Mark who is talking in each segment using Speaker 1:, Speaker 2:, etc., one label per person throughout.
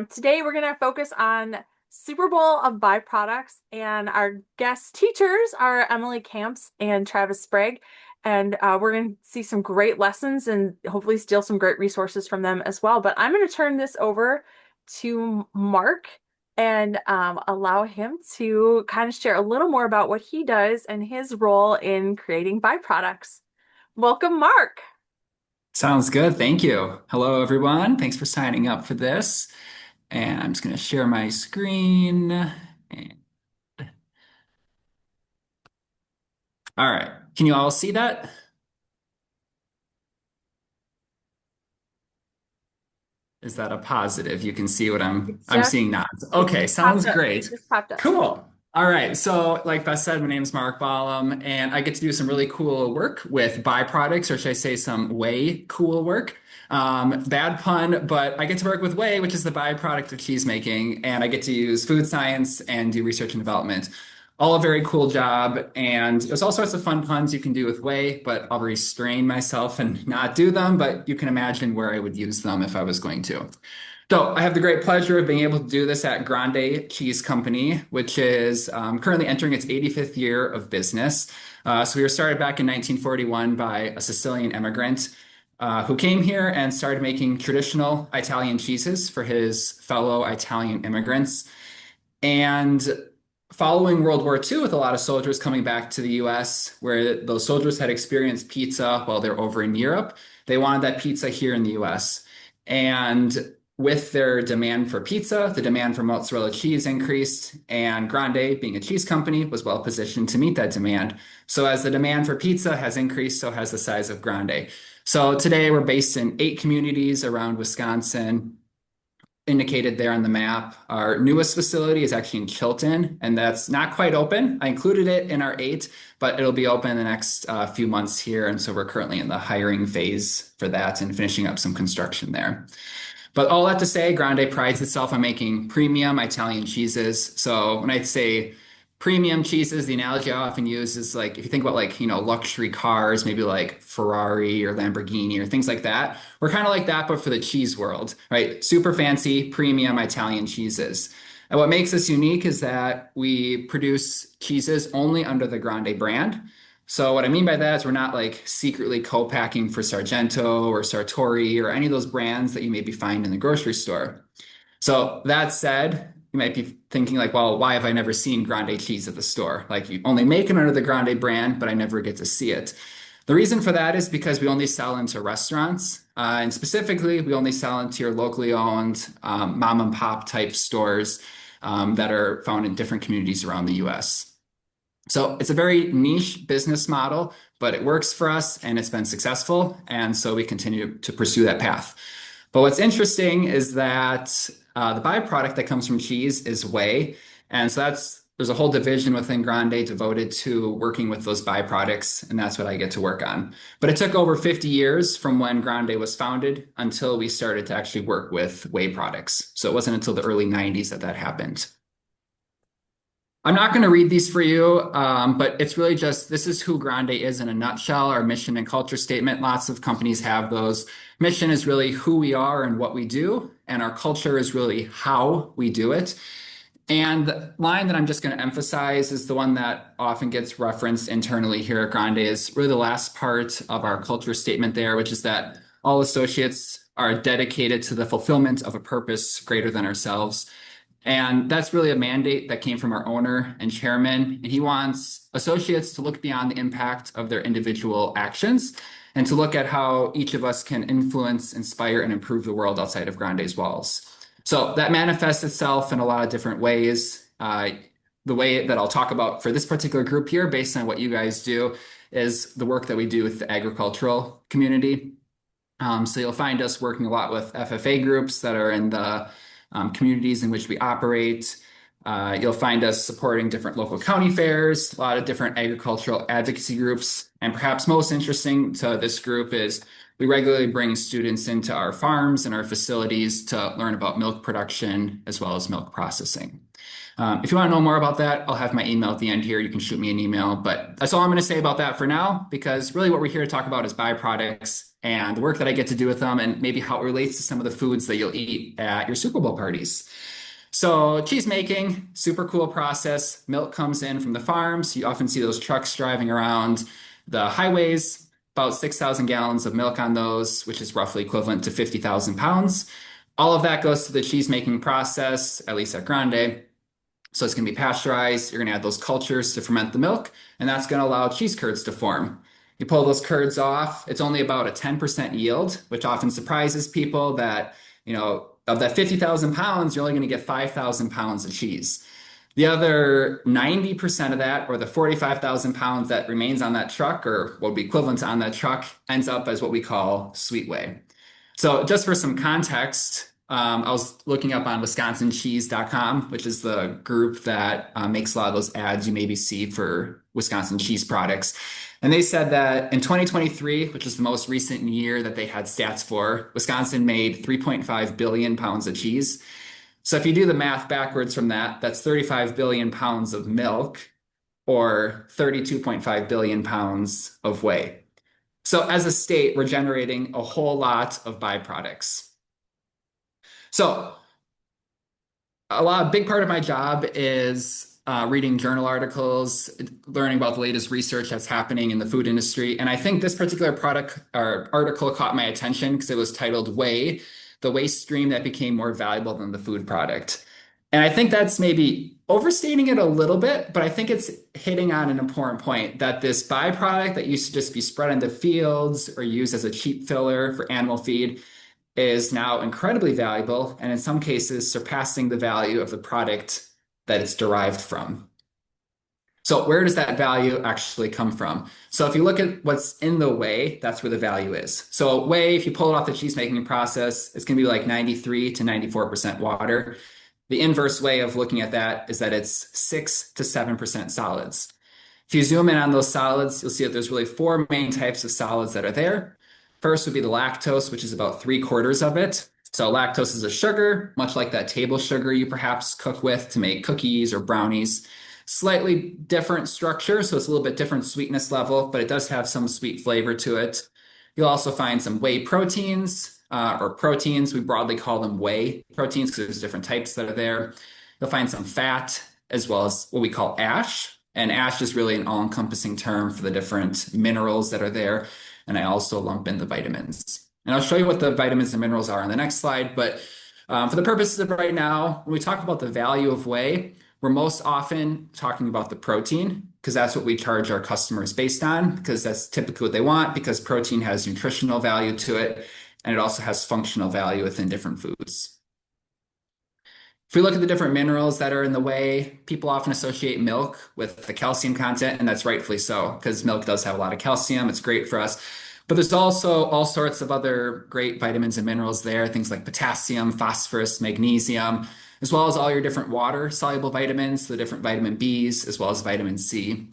Speaker 1: Today we're going to focus on Superbowl of Byproducts, and our guest teachers are Emily Kamps and Travis Sprague. And we're going to see some great lessons and hopefully steal some great resources from them as well. But I'm going to turn this over to Mark and allow him to kind of share a little more about what he does and his role in creating byproducts. Welcome, Mark.
Speaker 2: Sounds good. Thank you. Hello, everyone. Thanks for signing up for this. And I'm just going to share my screen. All right. Can you all see that? Is that a positive? You can see what I'm
Speaker 1: It's
Speaker 2: I'm
Speaker 1: just
Speaker 2: seeing nods.
Speaker 1: it
Speaker 2: Okay,
Speaker 1: just popped
Speaker 2: sounds
Speaker 1: up. It
Speaker 2: great.
Speaker 1: just popped up.
Speaker 2: Cool. All right. So, like Beth said, my name's Mark Bollom, and I get to do some really cool work with byproducts, or should I say some whey cool work. Bad pun, but I get to work with whey, which is the byproduct of cheese making, and I get to use food science and do research and development. All a very cool job, and there's all sorts of fun puns you can do with whey, but I'll restrain myself and not do them, but you can imagine where I would use them if I was going to. So I have the great pleasure of being able to do this at Grande Cheese Company, which is currently entering its 85th year of business. So we were started back in 1941 by a Sicilian immigrant who came here and started making traditional Italian cheeses for his fellow Italian immigrants. And following World War II, with a lot of soldiers coming back to the US, where those soldiers had experienced pizza while they're over in Europe, they wanted that pizza here in the US. And with their demand for pizza, the demand for mozzarella cheese increased, and Grande, being a cheese company, was well positioned to meet that demand. So as the demand for pizza has increased, so has the size of Grande. So today we're based in 8 communities around Wisconsin, indicated there on the map. Our newest facility is actually in Chilton, and that's not quite open. I included it in our 8, but it'll be open in the next few months here. And so we're currently in the hiring phase for that and finishing up some construction there. But all that to say, Grande prides itself on making premium Italian cheeses. So when I say premium cheeses, the analogy I often use is like, if you think about like, luxury cars, maybe like Ferrari or Lamborghini or things like that, we're kind of like that, but for the cheese world, right? Super fancy, premium Italian cheeses. And what makes us unique is that we produce cheeses only under the Grande brand. So what I mean by that is we're not like secretly co-packing for Sargento or Sartori or any of those brands that you maybe find in the grocery store. So that said, you might be thinking like, well, why have I never seen Grande cheese at the store? Like you only make it under the Grande brand, but I never get to see it. The reason for that is because we only sell into restaurants, and specifically, we only sell into your locally owned mom and pop type stores that are found in different communities around the US. So it's a very niche business model, but it works for us and it's been successful. And so we continue to pursue that path. But what's interesting is that the byproduct that comes from cheese is whey. And so there's a whole division within Grande devoted to working with those byproducts. And that's what I get to work on. But it took over 50 years from when Grande was founded until we started to actually work with whey products. So it wasn't until the early 90s that that happened. I'm not going to read these for you, but it's really just this is who Grande is in a nutshell, our mission and culture statement. Lots of companies have those. Mission is really who we are and what we do, and our culture is really how we do it. And the line that I'm just going to emphasize is the one that often gets referenced internally here at Grande is really the last part of our culture statement there, which is that all associates are dedicated to the fulfillment of a purpose greater than ourselves. And that's really a mandate that came from our owner and chairman. And he wants associates to look beyond the impact of their individual actions and to look at how each of us can influence, inspire, and improve the world outside of Grande's walls. So that manifests itself in a lot of different ways. The way that I'll talk about for this particular group here, based on what you guys do, is the work that we do with the agricultural community. So you'll find us working a lot with FFA groups that are in the communities in which we operate. You'll find us supporting different local county fairs, a lot of different agricultural advocacy groups. And perhaps most interesting to this group is we regularly bring students into our farms and our facilities to learn about milk production as well as milk processing. If you want to know more about that, I'll have my email at the end here. You can shoot me an email. But that's all I'm going to say about that for now, because really what we're here to talk about is byproducts and the work that I get to do with them and maybe how it relates to some of the foods that you'll eat at your Super Bowl parties. So cheese making, super cool process. Milk comes in from the farms. You often see those trucks driving around the highways, about 6,000 gallons of milk on those, which is roughly equivalent to 50,000 pounds. All of that goes to the cheese making process, at least at Grande. So it's going to be pasteurized. You're going to add those cultures to ferment the milk, and that's going to allow cheese curds to form. You pull those curds off, it's only about a 10% yield, which often surprises people that, of that 50,000 pounds, you're only going to get 5,000 pounds of cheese. The other 90% of that, or the 45,000 pounds that remains on that truck, or what would be equivalent to on that truck, ends up as what we call sweet whey. So just for some context, I was looking up on wisconsincheese.com, which is the group that makes a lot of those ads you maybe see for Wisconsin cheese products. And they said that in 2023, which is the most recent year that they had stats for, Wisconsin made 3.5 billion pounds of cheese. So if you do the math backwards from that, that's 35 billion pounds of milk or 32.5 billion pounds of whey. So as a state, we're generating a whole lot of byproducts. So big part of my job is reading journal articles, learning about the latest research that's happening in the food industry. And I think this particular product or article caught my attention because it was titled Whey, the waste stream that became more valuable than the food product. And I think that's maybe overstating it a little bit, but I think it's hitting on an important point that this byproduct that used to just be spread into fields or used as a cheap filler for animal feed is now incredibly valuable, and in some cases surpassing the value of the product that it's derived from. So where does that value actually come from? So if you look at what's in the whey, that's where the value is. So whey, if you pull it off the cheese making process, it's going to be like 93 to 94% water. The inverse way of looking at that is that it's 6 to 7% solids. If you zoom in on those solids, you'll see that there's really four main types of solids that are there. First would be the lactose, which is about 3/4 of it. So lactose is a sugar, much like that table sugar you perhaps cook with to make cookies or brownies. Slightly different structure, so it's a little bit different sweetness level, but it does have some sweet flavor to it. You'll also find some whey proteins, or proteins. We broadly call them whey proteins because there's different types that are there. You'll find some fat, as well as what we call ash. And ash is really an all-encompassing term for the different minerals that are there. And I also lump in the vitamins. And I'll show you what the vitamins and minerals are on the next slide. But for the purposes of right now, when we talk about the value of whey, we're most often talking about the protein because that's what we charge our customers based on, because that's typically what they want, because protein has nutritional value to it, and it also has functional value within different foods. If we look at the different minerals that are in the whey, people often associate milk with the calcium content, and that's rightfully so, because milk does have a lot of calcium. It's great for us. But there's also all sorts of other great vitamins and minerals there, things like potassium, phosphorus, magnesium, as well as all your different water-soluble vitamins, the different vitamin Bs, as well as vitamin C.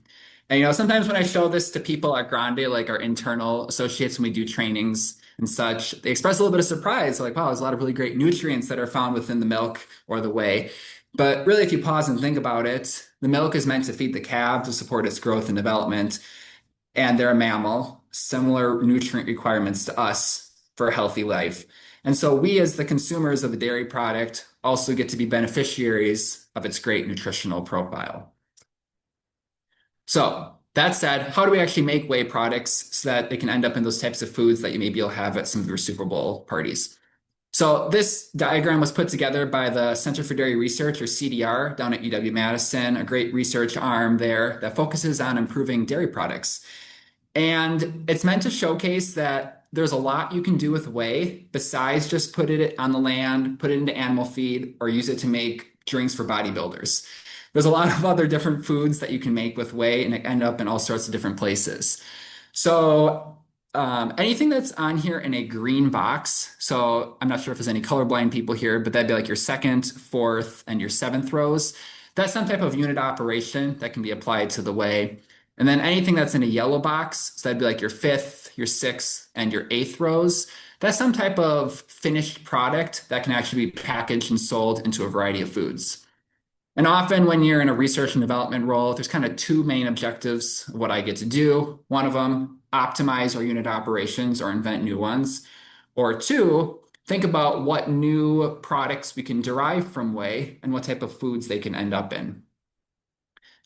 Speaker 2: And sometimes when I show this to people at Grande, like our internal associates, when we do trainings and such, they express a little bit of surprise, like, wow, there's a lot of really great nutrients that are found within the milk or the whey. But really, if you pause and think about it, the milk is meant to feed the calf to support its growth and development. And they're a mammal, similar nutrient requirements to us for a healthy life. And so we, as the consumers of the dairy product, also get to be beneficiaries of its great nutritional profile. So that said, how do we actually make whey products so that they can end up in those types of foods that you'll have at some of your Super Bowl parties? So this diagram was put together by the Center for Dairy Research, or CDR, down at UW-Madison, a great research arm there that focuses on improving dairy products. And it's meant to showcase that there's a lot you can do with whey besides just put it on the land, put it into animal feed, or use it to make drinks for bodybuilders. There's a lot of other different foods that you can make with whey and end up in all sorts of different places. So anything that's on here in a green box, so I'm not sure if there's any colorblind people here, but that'd be like your second, fourth, and your seventh rows. That's some type of unit operation that can be applied to the whey. And then anything that's in a yellow box, so that'd be like your fifth, your sixth, and your eighth rows. That's some type of finished product that can actually be packaged and sold into a variety of foods. And often when you're in a research and development role, there's kind of two main objectives of what I get to do. One of them, optimize our unit operations or invent new ones. Or two, think about what new products we can derive from whey and what type of foods they can end up in.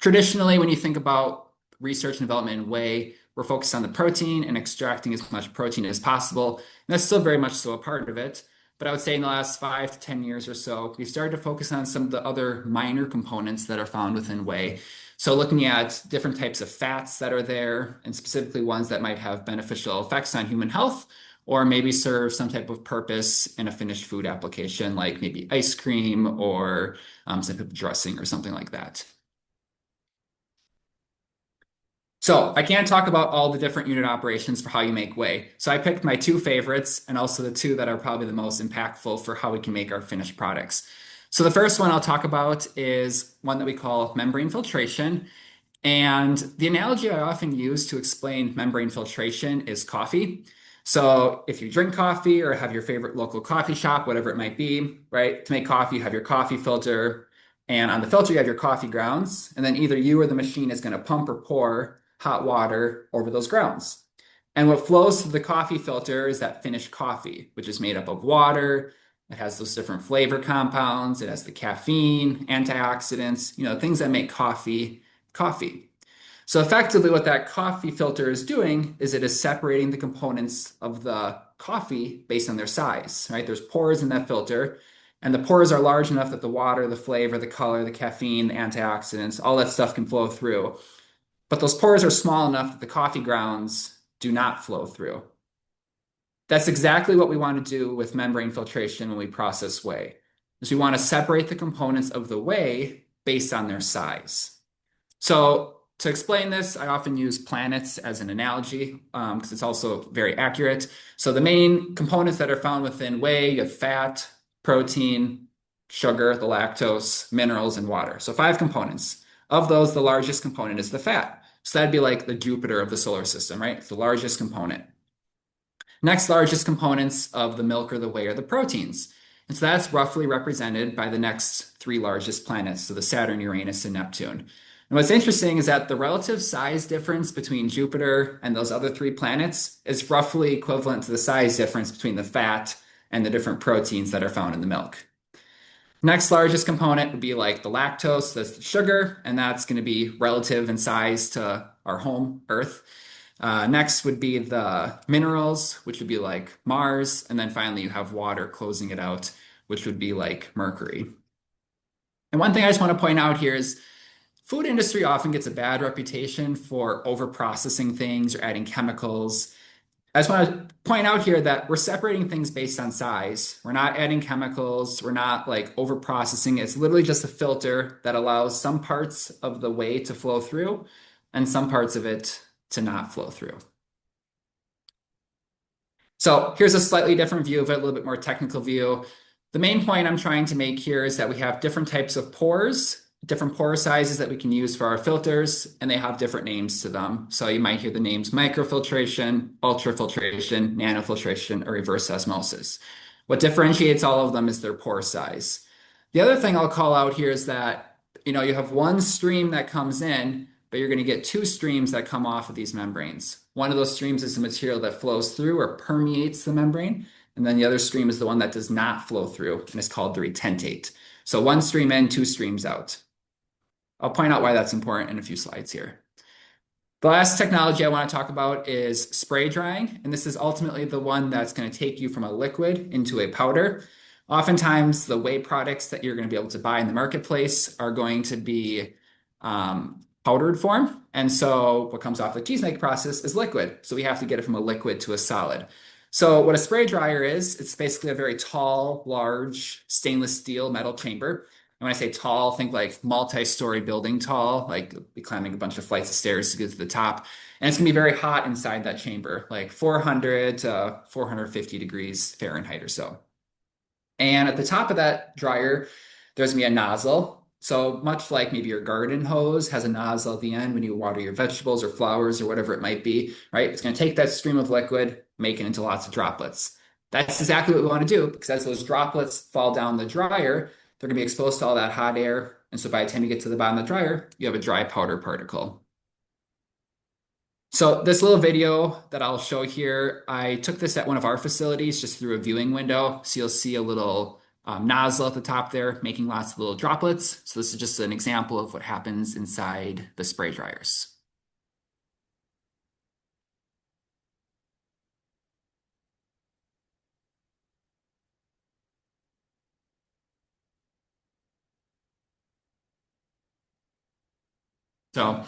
Speaker 2: Traditionally, when you think about research and development in whey, we're focused on the protein and extracting as much protein as possible. And that's still very much so a part of it. But I would say in the last 5 to 10 years or so, we've started to focus on some of the other minor components that are found within whey. So looking at different types of fats that are there, and specifically ones that might have beneficial effects on human health, or maybe serve some type of purpose in a finished food application, like maybe ice cream or some type of dressing or something like that. So I can't talk about all the different unit operations for how you make whey. So I picked my two favorites and also the two that are probably the most impactful for how we can make our finished products. So the first one I'll talk about is one that we call membrane filtration. And the analogy I often use to explain membrane filtration is coffee. So if you drink coffee or have your favorite local coffee shop, whatever it might be, right? To make coffee, you have your coffee filter, and on the filter, you have your coffee grounds, and then either you or the machine is going to pump or pour hot water over those grounds. And what flows through the coffee filter is that finished coffee, which is made up of water. It has those different flavor compounds. It has the caffeine, antioxidants, things that make coffee coffee. So effectively, what that coffee filter is doing is it is separating the components of the coffee based on their size, right? There's pores in that filter, and the pores are large enough that the water, the flavor, the color, the caffeine, the antioxidants, all that stuff can flow through. But those pores are small enough that the coffee grounds do not flow through. That's exactly what we want to do with membrane filtration when we process whey, is we want to separate the components of the whey based on their size. So to explain this, I often use planets as an analogy because it's also very accurate. So the main components that are found within whey, you have fat, protein, sugar, the lactose, minerals, and water. So 5 components. Of those, the largest component is the fat. So that'd be like the Jupiter of the solar system, right? It's the largest component. Next largest components of the milk or the whey are the proteins. And so that's roughly represented by the next 3 largest planets, so the Saturn, Uranus, and Neptune. And what's interesting is that the relative size difference between Jupiter and those other 3 planets is roughly equivalent to the size difference between the fat and the different proteins that are found in the milk. Next largest component would be like the lactose, that's the sugar, and that's going to be relative in size to our home, Earth. Next would be the minerals, which would be like Mars. And then finally, you have water closing it out, which would be like Mercury. And one thing I just want to point out here is food industry often gets a bad reputation for over-processing things or adding chemicals. I just want to point out here that we're separating things based on size. We're not adding chemicals. We're not like over-processing. It's literally just a filter that allows some parts of the whey to flow through and some parts of it to not flow through. So here's a slightly different view of it, a little bit more technical view. The main point I'm trying to make here is that we have different types of pores, different pore sizes that we can use for our filters, and they have different names to them. So you might hear the names microfiltration, ultrafiltration, nanofiltration, or reverse osmosis. What differentiates all of them is their pore size. The other thing I'll call out here is that, you have one stream that comes in, but you're going to get 2 streams that come off of these membranes. One of those streams is the material that flows through or permeates the membrane, and then the other stream is the one that does not flow through, and it's called the retentate. So 1 stream in, 2 streams out. I'll point out why that's important in a few slides here. The last technology I want to talk about is spray drying, and this is ultimately the one that's going to take you from a liquid into a powder. Oftentimes, the whey products that you're going to be able to buy in the marketplace are going to be powdered form. And so what comes off the cheesemaking process is liquid. So we have to get it from a liquid to a solid. So what a spray dryer is, it's basically a very tall, large stainless steel metal chamber. And when I say tall, think like multi-story building tall, like you'll be climbing a bunch of flights of stairs to get to the top. And it's gonna be very hot inside that chamber, like 400 to 450 degrees Fahrenheit or so. And at the top of that dryer, there's gonna be a nozzle. So much like maybe your garden hose has a nozzle at the end when you water your vegetables or flowers or whatever it might be, right? It's going to take that stream of liquid, make it into lots of droplets. That's exactly what we want to do because as those droplets fall down the dryer, they're going to be exposed to all that hot air, And so by the time you get to the bottom of the dryer, you have a dry powder particle. So this little video that I'll show here, I took this at one of our facilities just through a viewing window. So you'll see a little nozzle at the top there making lots of little droplets. So this is just an example of what happens inside the spray dryers. So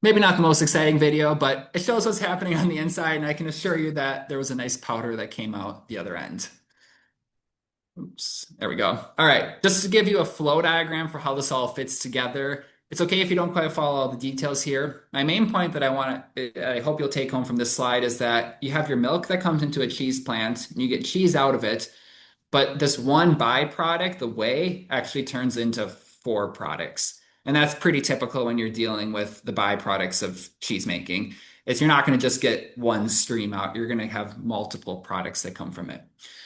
Speaker 2: maybe not the most exciting video, but it shows what's happening on the inside, and I can assure you that there was a nice powder that came out the other end. Oops, there we go. All right, just to give you a flow diagram for how this all fits together. It's okay if you don't quite follow all the details here. My main point that I hope you'll take home from this slide is that you have your milk that comes into a cheese plant, and you get cheese out of it, but this one byproduct, the whey, actually turns into four products. And that's pretty typical when you're dealing with the byproducts of cheese making. Is you're not going to just get one stream out. You're going to have multiple products that come from it.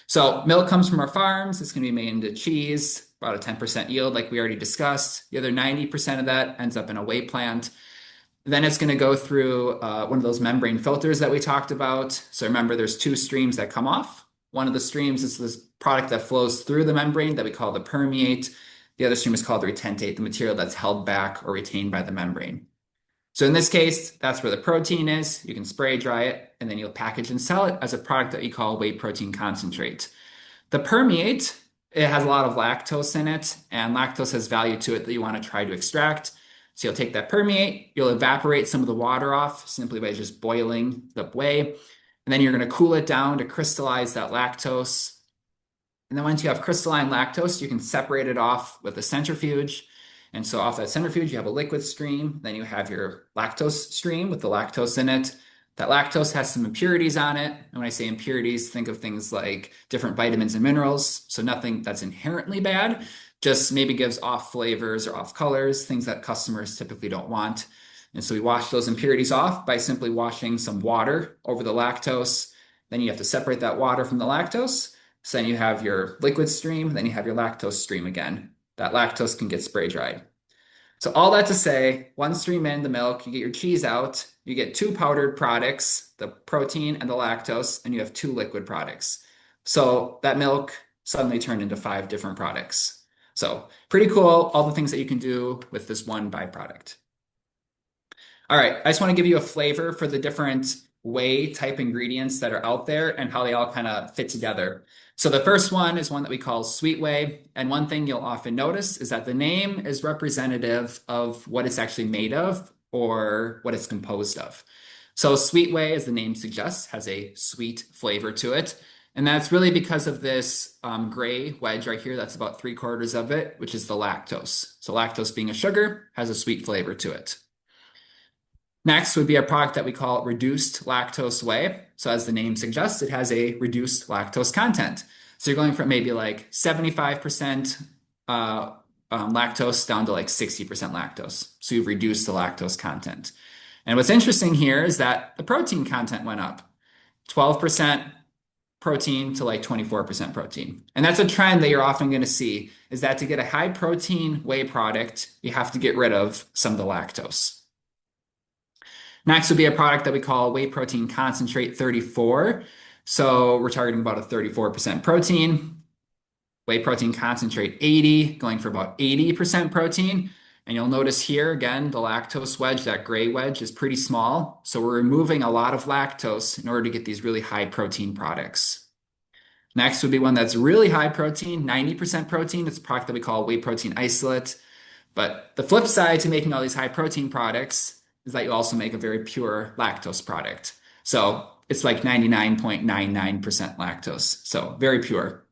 Speaker 2: So milk comes from our farms. It's going to be made into cheese, about a 10% yield, like we already discussed. The other 90% of that ends up in a whey plant. Then it's going to go through one of those membrane filters that we talked about. So remember, there's two streams that come off. One of the streams is this product that flows through the membrane that we call the permeate. The other stream is called the retentate, the material that's held back or retained by the membrane. So in this case, that's where the protein is. You can spray dry it, and then you'll package and sell it as a product that you call whey protein concentrate. The permeate, it has a lot of lactose in it, and lactose has value to it that you want to try to extract. So you'll take that permeate, you'll evaporate some of the water off simply by just boiling the whey, and then you're going to cool it down to crystallize that lactose. And then once you have crystalline lactose, you can separate it off with a centrifuge. And so off that centrifuge, you have a liquid stream. Then you have your lactose stream with the lactose in it. That lactose has some impurities on it. And when I say impurities, think of things like different vitamins and minerals. So nothing that's inherently bad, just maybe gives off flavors or off colors, things that customers typically don't want. And so we wash those impurities off by simply washing some water over the lactose. Then you have to separate that water from the lactose. So then you have your liquid stream, then you have your lactose stream again. That lactose can get spray dried. So all that to say, one stream in the milk, you get your cheese out, you get two powdered products, the protein and the lactose, and you have two liquid products. So that milk suddenly turned into five different products. So pretty cool, all the things that you can do with this one byproduct. All right, I just want to give you a flavor for the different whey type ingredients that are out there and how they all kind of fit together. So the first one is one that we call sweet whey. And one thing you'll often notice is that the name is representative of what it's actually made of or what it's composed of. So sweet whey, as the name suggests, has a sweet flavor to it. And that's really because of this gray wedge right here. That's about 3/4 of it, which is the lactose. So lactose being a sugar has a sweet flavor to it. Next would be a product that we call reduced lactose whey. So as the name suggests, it has a reduced lactose content. So you're going from maybe like 75% lactose down to like 60% lactose. So you've reduced the lactose content. And what's interesting here is that the protein content went up. 12% protein to like 24% protein. And that's a trend that you're often going to see, is that to get a high protein whey product, you have to get rid of some of the lactose. Next would be a product that we call whey protein concentrate 34. So we're targeting about a 34% protein. Whey protein concentrate 80, going for about 80% protein. And you'll notice here, again, the lactose wedge, that gray wedge, is pretty small. So we're removing a lot of lactose in order to get these really high protein products. Next would be one that's really high protein, 90% protein. It's a product that we call whey protein isolate. But the flip side to making all these high protein products is that you also make a very pure lactose product. So it's like 99.99% lactose. So very pure.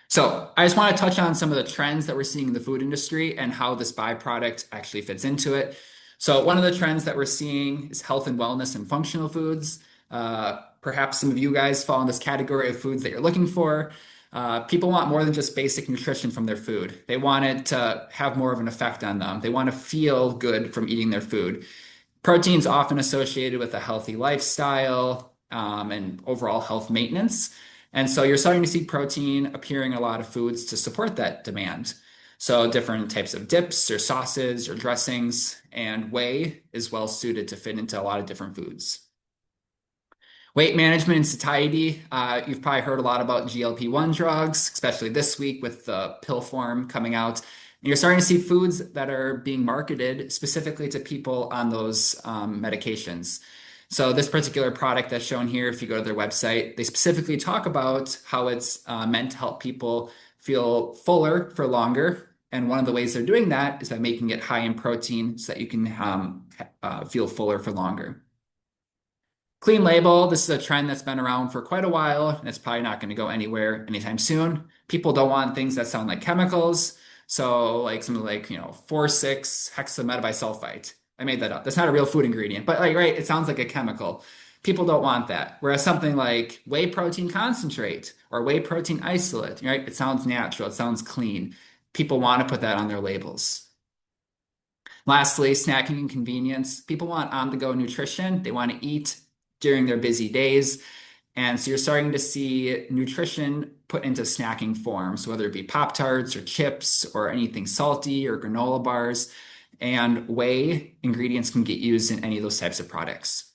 Speaker 2: So I just want to touch on some of the trends that we're seeing in the food industry and how this byproduct actually fits into it. So one of the trends that we're seeing is health and wellness and functional foods. Perhaps some of you guys fall in this category of foods that you're looking for. People want more than just basic nutrition from their food. They want it to have more of an effect on them. They want to feel good from eating their food. Protein's often associated with a healthy lifestyle and overall health maintenance. And so you're starting to see protein appearing in a lot of foods to support that demand. So different types of dips or sauces or dressings, and whey is well suited to fit into a lot of different foods. Weight management and satiety. You've probably heard a lot about GLP-1 drugs, especially this week with the pill form coming out. And you're starting to see foods that are being marketed specifically to people on those medications. So this particular product that's shown here, if you go to their website, they specifically talk about how it's meant to help people feel fuller for longer. And one of the ways they're doing that is by making it high in protein so that you can feel fuller for longer. Clean label, this is a trend that's been around for quite a while, and it's probably not going to go anywhere anytime soon. People don't want things that sound like chemicals. So like something like, 4,6-hexametabisulfite. I made that up. That's not a real food ingredient, but like, right, it sounds like a chemical. People don't want that. Whereas something like whey protein concentrate or whey protein isolate, right? It sounds natural. It sounds clean. People want to put that on their labels. Lastly, snacking and convenience. People want on-the-go nutrition. They want to eat during their busy days. And so you're starting to see nutrition put into snacking form. So whether it be Pop-Tarts or chips or anything salty or granola bars, and whey ingredients can get used in any of those types of products.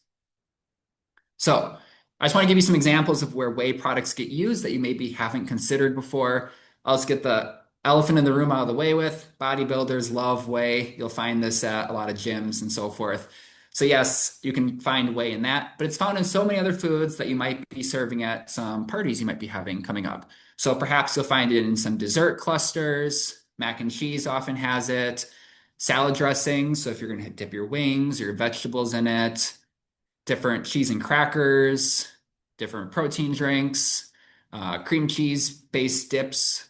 Speaker 2: So I just want to give you some examples of where whey products get used that you maybe haven't considered before. I'll just get the elephant in the room out of the way with. Bodybuilders love whey. You'll find this at a lot of gyms and so forth. So yes, you can find whey in that, but it's found in so many other foods that you might be serving at some parties you might be having coming up. So perhaps you'll find it in some dessert clusters. Mac and cheese often has it. Salad dressings, so if you're going to dip your wings or your vegetables in it. Different cheese and crackers, different protein drinks, cream cheese based dips.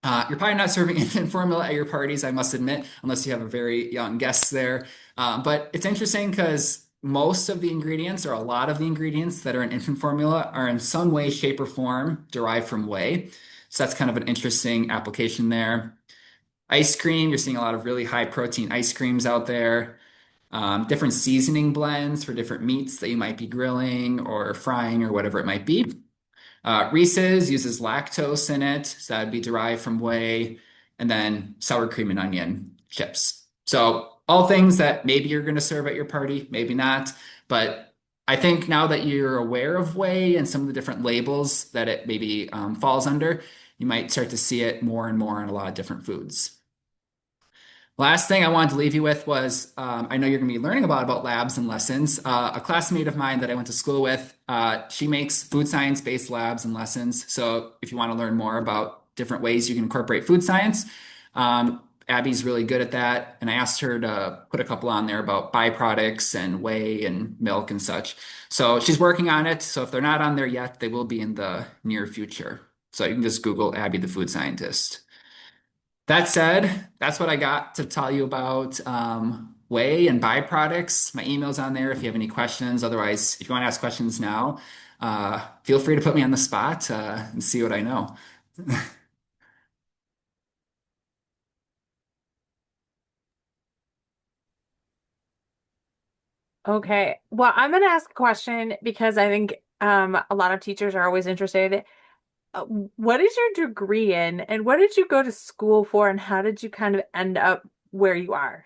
Speaker 2: You're probably not serving infant formula at your parties, I must admit, unless you have a very young guest there. But it's interesting because most of the ingredients, or a lot of the ingredients that are in infant formula, are in some way, shape, or form derived from whey. So that's kind of an interesting application there. Ice cream, you're seeing a lot of really high protein ice creams out there. Different seasoning blends for different meats that you might be grilling or frying or whatever it might be. Reese's uses lactose in it, so that would be derived from whey, and then sour cream and onion chips. So all things that maybe you're going to serve at your party, maybe not. But I think now that you're aware of whey and some of the different labels that it maybe falls under, you might start to see it more and more in a lot of different foods. Last thing I wanted to leave you with was I know you're going to be learning about labs and lessons. A classmate of mine that I went to school with, she makes food science-based labs and lessons. So if you want to learn more about different ways you can incorporate food science, Abby's really good at that. And I asked her to put a couple on there about byproducts and whey and milk and such. So she's working on it. So if they're not on there yet, they will be in the near future. So you can just Google Abby the food scientist. That said, that's what I got to tell you about whey and byproducts. My email's on there if you have any questions. Otherwise, if you want to ask questions now, feel free to put me on the spot and see what I know.
Speaker 1: Okay. Well, I'm going to ask a question because I think a lot of teachers are always interested. Uh, what is your degree in, and what did you go to school for, and how did you kind of end up where you are?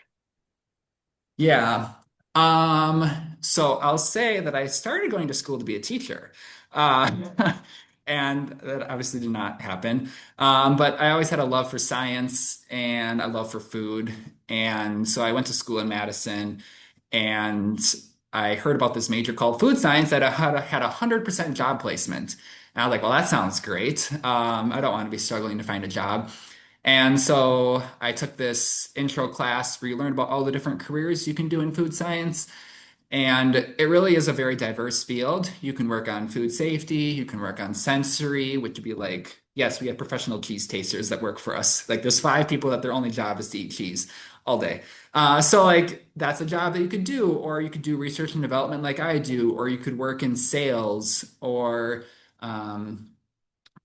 Speaker 2: Yeah. So I'll say that I started going to school to be a teacher. And that obviously did not happen. But I always had a love for science and a love for food. And so I went to school in Madison and I heard about this major called food science that had 100% job placement. And I was like, well, that sounds great. I don't want to be struggling to find a job. And so I took this intro class where you learn about all the different careers you can do in food science. And it really is a very diverse field. You can work on food safety, you can work on sensory, which would be like, yes, we have professional cheese tasters that work for us. Like there's 5 people that their only job is to eat cheese all day. So like that's a job that you could do, or you could do research and development like I do, or you could work in sales or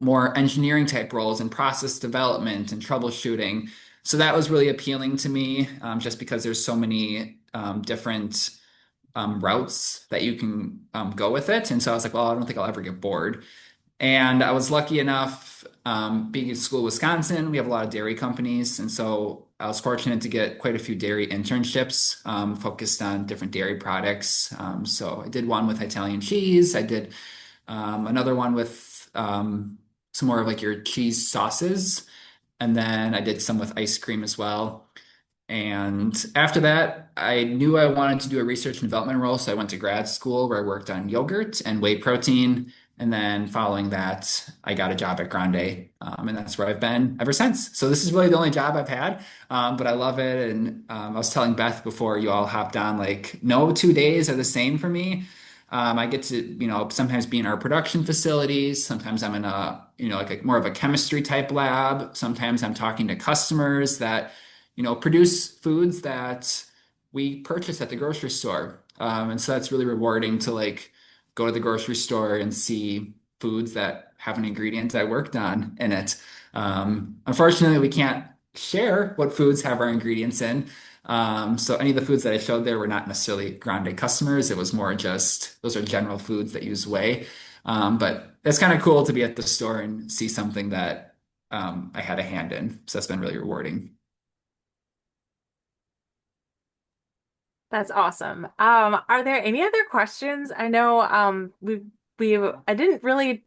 Speaker 2: more engineering type roles and process development and troubleshooting. So that was really appealing to me, just because there's so many different routes that you can go with it. And so I was like, well, I don't think I'll ever get bored. And I was lucky enough, being in school, Wisconsin, we have a lot of dairy companies. And so I was fortunate to get quite a few dairy internships focused on different dairy products. So I did one with Italian cheese. I did another one with some more of like your cheese sauces. And then I did some with ice cream as well. And after that, I knew I wanted to do a research and development role. So I went to grad school where I worked on yogurt and whey protein. And then following that, I got a job at Grande. And that's where I've been ever since. So this is really the only job I've had, but I love it. And I was telling Beth before you all hopped on, like, no 2 days are the same for me. I get to, sometimes be in our production facilities. Sometimes I'm in like more of a chemistry type lab. Sometimes I'm talking to customers that produce foods that we purchase at the grocery store. And so that's really rewarding to like go to the grocery store and see foods that have an ingredient I worked on in it. Unfortunately, we can't share what foods have our ingredients in. So any of the foods that I showed there were not necessarily Grande customers. It was more just those are general foods that use whey. But it's kind of cool to be at the store and see something that I had a hand in. So that's been really rewarding.
Speaker 1: That's awesome. Are there any other questions? I know we I didn't really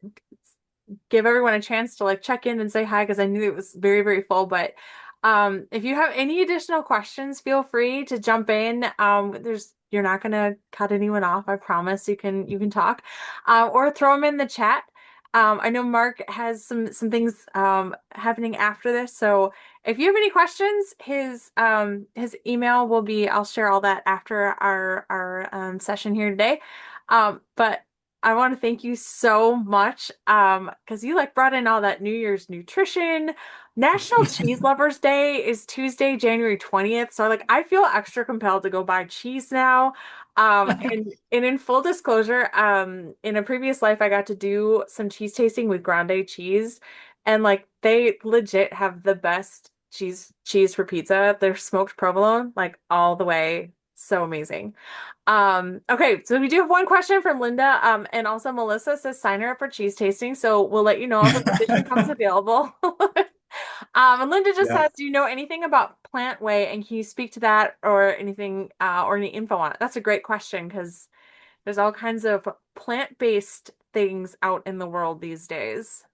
Speaker 1: give everyone a chance to like check in and say hi because I knew it was very, very full. But if you have any additional questions, feel free to jump in. You're not gonna cut anyone off. I promise. You can talk, or throw them in the chat. I know Mark has some things happening after this, so if you have any questions, his email will be. I'll share all that after our session here today. But I want to thank you so much because you like brought in all that New Year's nutrition. National Cheese Lovers Day is Tuesday, January 20th. So like I feel extra compelled to go buy cheese now. And in full disclosure, in a previous life I got to do some cheese tasting with Grande cheese and like they legit have the best cheese for pizza. They're smoked provolone like all the way. So amazing. Okay, so we do have one question from Linda. And also Melissa says sign her up for cheese tasting, so we'll let you know if a position comes available. And Linda just
Speaker 2: Yeah.
Speaker 1: says, do you know anything about plant whey and can you speak to that or anything or any info on it? That's a great question because there's all kinds of plant-based things out in the world these days.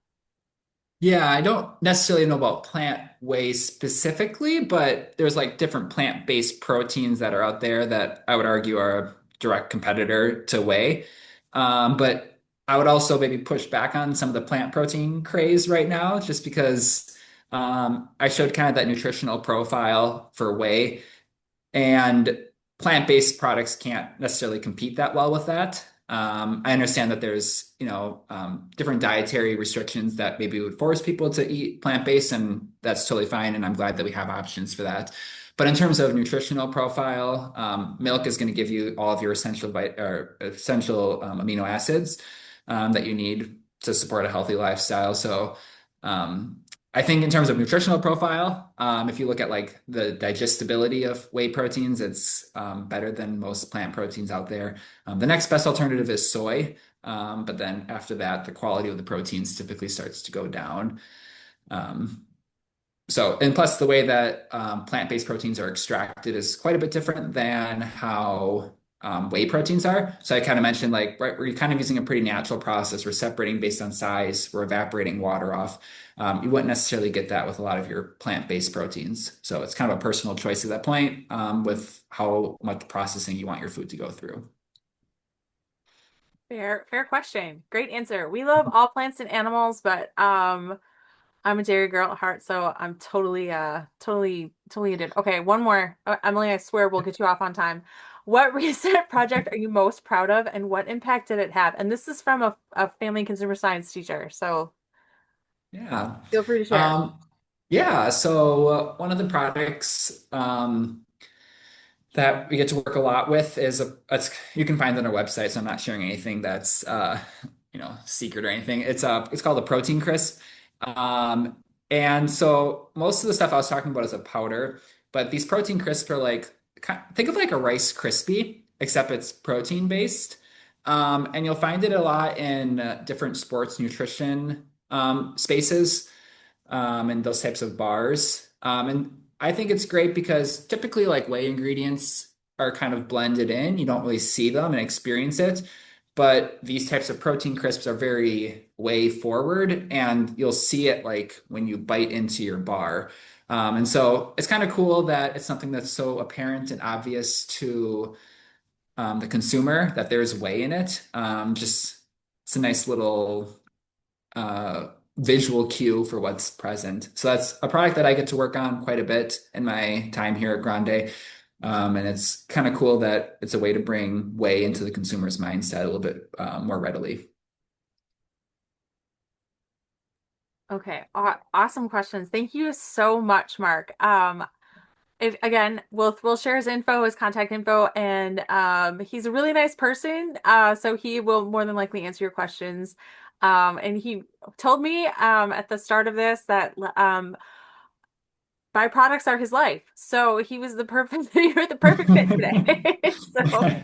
Speaker 2: Yeah, I don't necessarily know about plant whey specifically, but there's like different plant-based proteins that are out there that I would argue are a direct competitor to whey. But I would also maybe push back on some of the plant protein craze right now, just because I showed kind of that nutritional profile for whey. And plant-based products can't necessarily compete that well with that. I understand that there's, different dietary restrictions that maybe would force people to eat plant-based, and that's totally fine. And I'm glad that we have options for that. But in terms of nutritional profile, milk is going to give you all of your essential amino acids that you need to support a healthy lifestyle. So um, I think in terms of nutritional profile, if you look at like the digestibility of whey proteins, it's better than most plant proteins out there. The next best alternative is soy, but then after that, the quality of the proteins typically starts to go down. Um, and plus the way that plant-based proteins are extracted is quite a bit different than how whey proteins are. So I kind of mentioned like, right, we're kind of using a pretty natural process. We're separating based on size. We're evaporating water off. You wouldn't necessarily get that with a lot of your plant-based proteins. So it's kind of a personal choice at that point with how much processing you want your food to go through.
Speaker 1: Fair question. Great answer. We love all plants and animals, but I'm a dairy girl at heart, so I'm totally into it. Okay, one more. Emily, I swear we'll get you off on time. What recent project are you most proud of, and what impact did it have? And this is from a family consumer science teacher, so
Speaker 2: Yeah.
Speaker 1: feel free to share.
Speaker 2: Um, yeah. So one of the products that we get to work a lot with is you can find it on our website, so I'm not sharing anything that's secret or anything. It's called a protein crisp. Um, and so most of the stuff I was talking about is a powder, but these protein crisps are like think of like a Rice Krispie, except it's protein based. And you'll find it a lot in different sports nutrition spaces and those types of bars. And I think it's great because typically like whey ingredients are kind of blended in. You don't really see them and experience it. But these types of protein crisps are very whey forward, and you'll see it like when you bite into your bar. And so it's kind of cool that it's something that's so apparent and obvious to the consumer that there's whey in it. Just it's a nice little visual cue for what's present. So that's a product that I get to work on quite a bit in my time here at Grande. And it's kind of cool that it's a way to bring whey into the consumer's mindset a little bit more readily.
Speaker 1: Okay, awesome questions. Thank you so much, Mark. Again, we'll share his info, his contact info, and he's a really nice person. So he will more than likely answer your questions. And he told me at the start of this that byproducts are his life. So he was the perfect you're the perfect fit today. So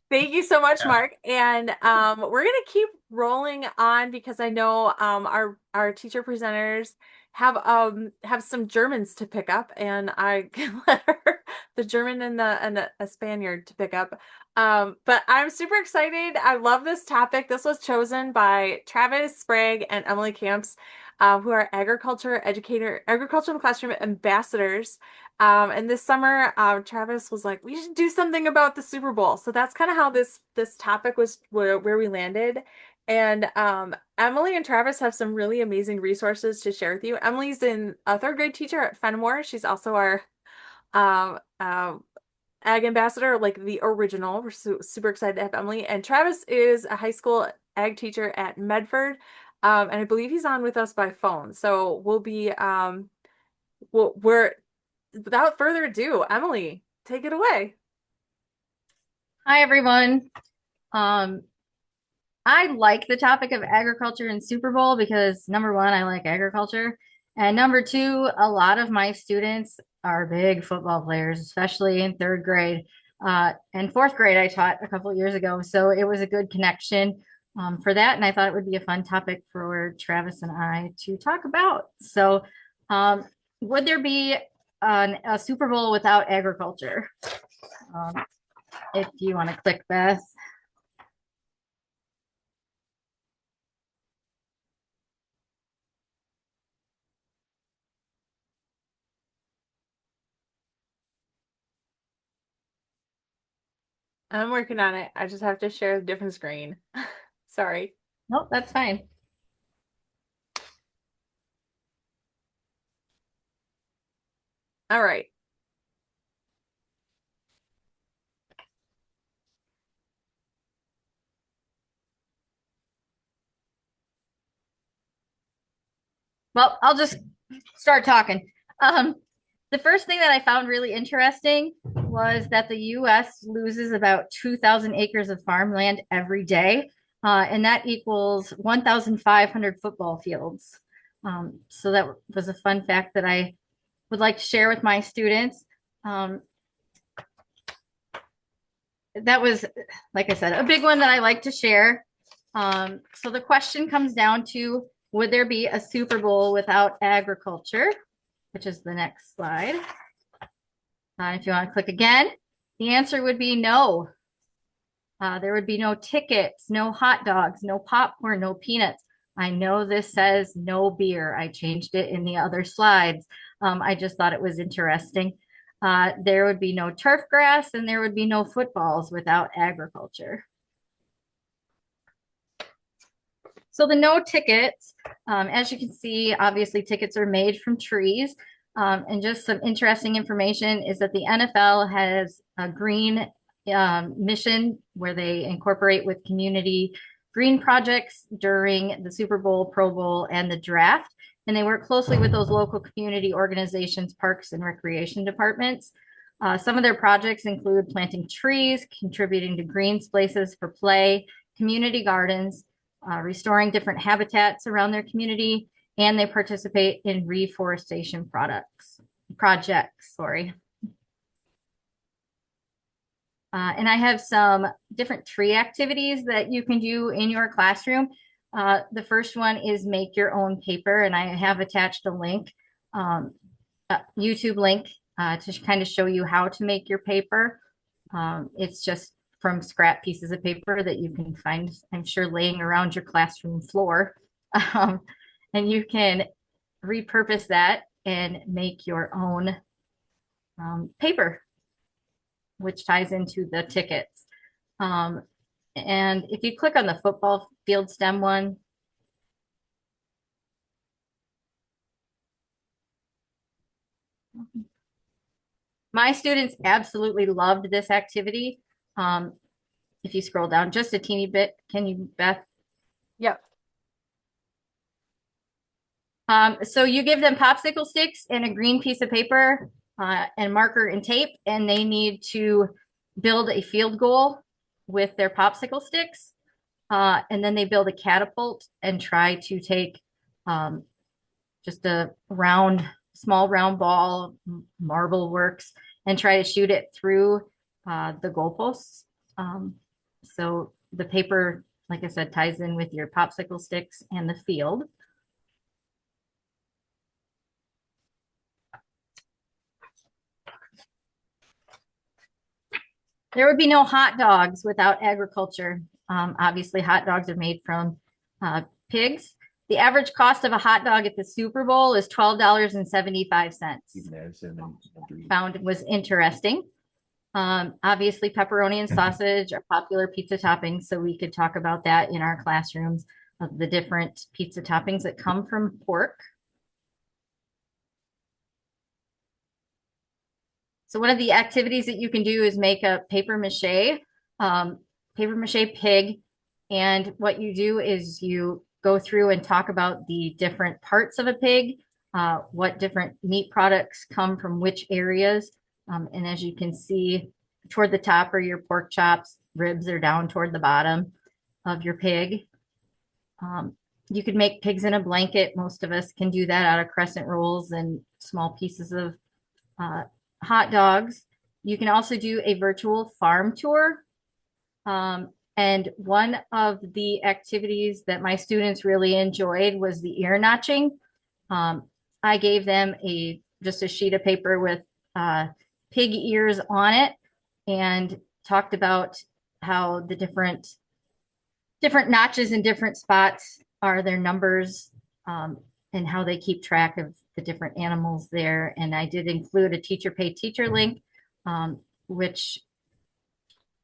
Speaker 1: thank you so much,
Speaker 2: Yeah.
Speaker 1: Mark. And we're gonna keep rolling on because I know our teacher presenters have some Germans to pick up, and I can let her the German and a Spaniard to pick up. But I'm super excited. I love this topic. This was chosen by Travis Sprague and Emily Kamps, who are agriculture in the classroom ambassadors. And this summer, Travis was like, we should do something about the Super Bowl. So that's kind of how this topic was where we landed. And Emily and Travis have some really amazing resources to share with you. Emily's a third grade teacher at Fennimore. She's also our um, uh, ag ambassador, like the original. We're super excited to have Emily. And Travis is a high school ag teacher at Medford. And I believe he's on with us by phone. So we'll be we're without further ado, Emily, take it away.
Speaker 3: Hi, everyone. Um, I like the topic of agriculture and Super Bowl because number one, I like agriculture. And number two, a lot of my students are big football players, especially in third grade. And fourth grade, I taught a couple of years ago. So it was a good connection for that. And I thought it would be a fun topic for Travis and I to talk about. So, um, would there be a Super Bowl without agriculture? Um, if you want to click, Beth.
Speaker 1: I'm working on it. I just have to share a different screen. Sorry.
Speaker 3: Nope, that's fine.
Speaker 1: All right.
Speaker 3: Well, I'll just start talking. Um, the first thing that I found really interesting was that the US loses about 2,000 acres of farmland every day, and that equals 1,500 football fields. So that was a fun fact that I would like to share with my students. That was, like I said, a big one that I like to share. So the question comes down to, would there be a Super Bowl without agriculture? Which is the next slide. If you want to click again, the answer would be no. There would be no tickets, no hot dogs, no popcorn, no peanuts. I know this says no beer. I changed it in the other slides. I just thought it was interesting. There would be no turf grass and there would be no footballs without agriculture. So the no tickets, as you can see, obviously tickets are made from trees. And just some interesting information is that the NFL has a green mission where they incorporate with community green projects during the Super Bowl, Pro Bowl, and the draft. And they work closely with those local community organizations, parks, and recreation departments. Some of their projects include planting trees, contributing to green spaces for play, community gardens, restoring different habitats around their community, and they participate in reforestation projects. And I have some different tree activities that you can do in your classroom. The first one is make your own paper, and I have attached a link, a YouTube link to kind of show you how to make your paper. It's just from scrap pieces of paper that you can find, I'm sure, laying around your classroom floor. Um, and you can repurpose that and make your own paper, which ties into the tickets. Um, and if you click on the football field stem one, my students absolutely loved this activity. If you scroll down just a teeny bit, can you, Beth?
Speaker 1: Yep.
Speaker 3: So you give them popsicle sticks and a green piece of paper and marker and tape, and they need to build a field goal with their popsicle sticks. And then they build a catapult and try to take just a small round ball, marble works, and try to shoot it through the goalposts. So the paper, like I said, ties in with your popsicle sticks and the field. There would be no hot dogs without agriculture. Obviously, hot dogs are made from pigs. The average cost of a hot dog at the Super Bowl is $12.75. Found was interesting. Obviously, pepperoni and sausage are popular pizza toppings, so we could talk about that in our classrooms of the different pizza toppings that come from pork. So one of the activities that you can do is make a paper mache pig. And what you do is you go through and talk about the different parts of a pig, what different meat products come from which areas. And as you can see, toward the top are your pork chops, ribs are down toward the bottom of your pig. You could make pigs in a blanket. Most of us can do that out of crescent rolls and small pieces of hot dogs. You can also do a virtual farm tour. And one of the activities that my students really enjoyed was the ear notching. I gave them just a sheet of paper with pig ears on it and talked about how the different notches in different spots are their numbers, and how they keep track of the different animals there. And I did include a teacher pay teacher link, which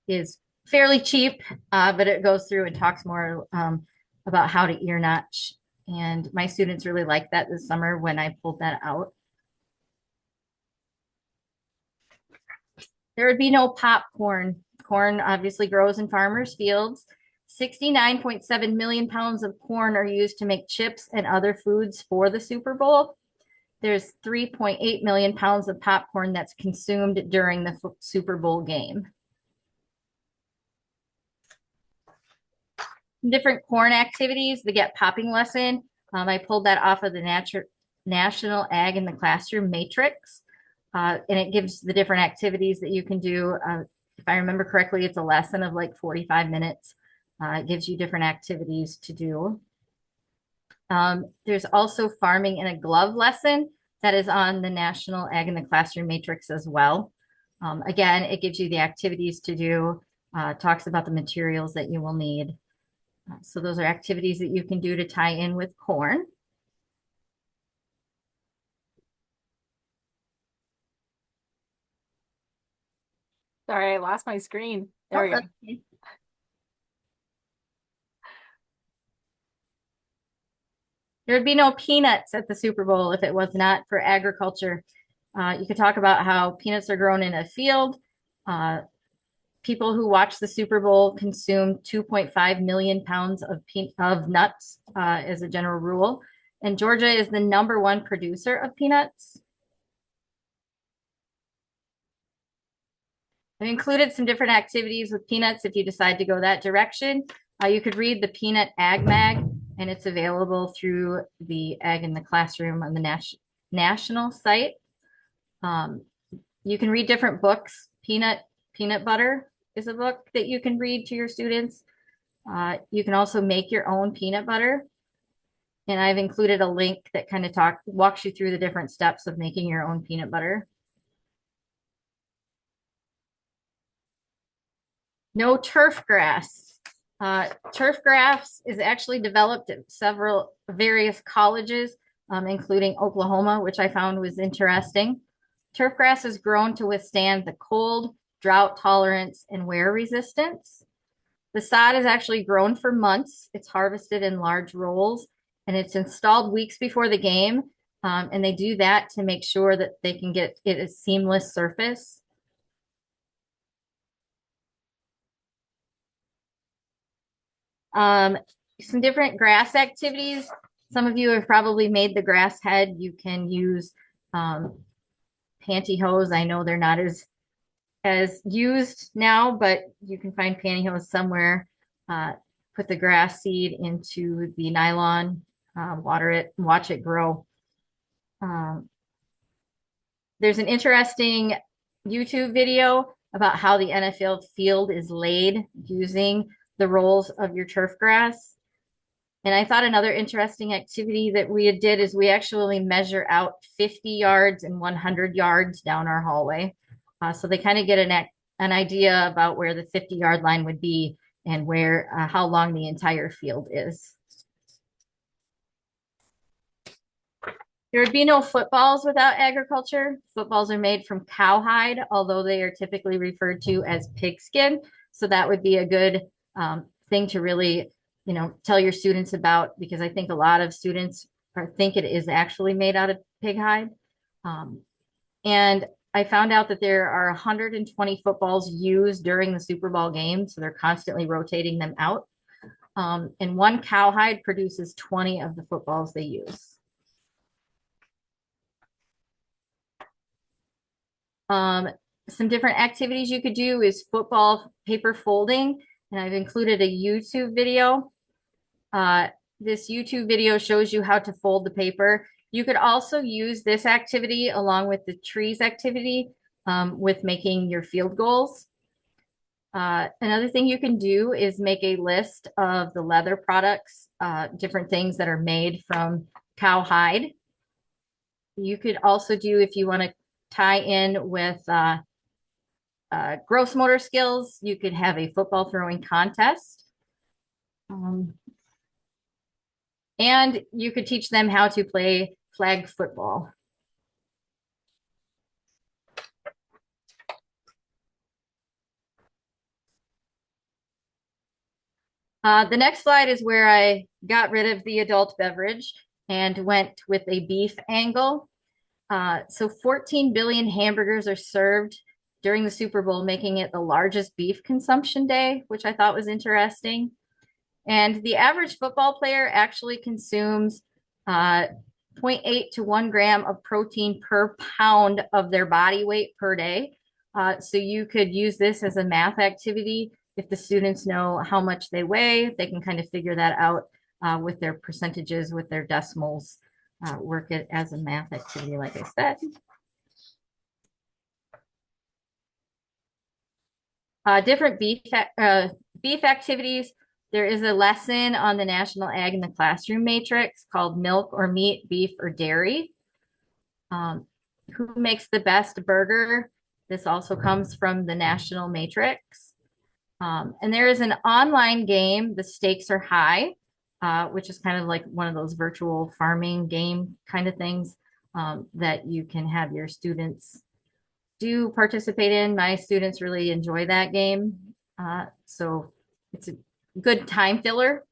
Speaker 3: is fairly cheap, but it goes through and talks more about how to ear notch. And my students really liked that this summer when I pulled that out. There would be no popcorn. Corn obviously grows in farmers' fields. 69.7 million pounds of corn are used to make chips and other foods for the Super Bowl. There's 3.8 million pounds of popcorn that's consumed during the Super Bowl game. Different corn activities, the Get Popping lesson. I pulled that off of the National Ag in the Classroom Matrix. And it gives the different activities that you can do. If I remember correctly, it's a lesson of like 45 minutes. It gives you different activities to do. There's also farming in a glove lesson that is on the National Ag in the Classroom Matrix as well. Again, it gives you the activities to do, talks about the materials that you will need. So those are activities that you can do to tie in with corn.
Speaker 1: Sorry, I lost my screen. There we go.
Speaker 3: Okay. There would be no peanuts at the Super Bowl if it was not for agriculture. You could talk about how peanuts are grown in a field. People who watch the Super Bowl consume 2.5 million pounds of nuts as a general rule. And Georgia is the #1 producer of peanuts. I've included some different activities with peanuts if you decide to go that direction. You could read the Peanut Ag Mag, and it's available through the Ag in the Classroom on the national site. You can read different books, peanut butter, is a book that you can read to your students. You can also make your own peanut butter. And I've included a link that kind of walks you through the different steps of making your own peanut butter. No turf grass. Turf grass is actually developed at various colleges, including Oklahoma, which I found was interesting. Turf grass is grown to withstand the cold, drought tolerance, and wear resistance. The sod is actually grown for months. It's harvested in large rolls, and it's installed weeks before the game. And they do that to make sure that they can get it a seamless surface. Some different grass activities. Some of you have probably made the grass head. You can use pantyhose. I know they're not as used now, but you can find pantyhose somewhere. Put the grass seed into the nylon, water it, and watch it grow. There's an interesting YouTube video about how the NFL field is laid using the rolls of your turf grass. And I thought another interesting activity that we did is we actually measure out 50 yards and 100 yards down our hallway. So they kind of get an idea about where the 50-yard line would be and how long the entire field is. There would be no footballs without agriculture. Footballs are made from cowhide, although they are typically referred to as pigskin. So that would be a good thing to really, tell your students about, because I think a lot of students think it is actually made out of pig hide. And I found out that there are 120 footballs used during the Super Bowl game, so they're constantly rotating them out. And one cowhide produces 20 of the footballs they use. Some different activities you could do is football paper folding, and I've included a YouTube video. This YouTube video shows you how to fold the paper. You could also use this activity along with the trees activity with making your field goals. Another thing you can do is make a list of the leather products, different things that are made from cowhide. You could also do, if you want to tie in with gross motor skills, you could have a football throwing contest. And you could teach them how to play flag football. The next slide is where I got rid of the adult beverage and went with a beef angle. So 14 billion hamburgers are served during the Super Bowl, making it the largest beef consumption day, which I thought was interesting. And the average football player actually consumes 0.8 to 1 gram of protein per pound of their body weight per day. So you could use this as a math activity. If the students know how much they weigh, they can kind of figure that out with their percentages, with their decimals, work it as a math activity, like I said. Different beef activities. There is a lesson on the National Ag in the Classroom matrix called Milk or Meat, Beef or Dairy. Who makes the best burger? This also comes from the National Matrix. And there is an online game, The Stakes Are High, which is kind of like one of those virtual farming game kind of things that you can have your students participate in. My students really enjoy that game. So it's a good time filler.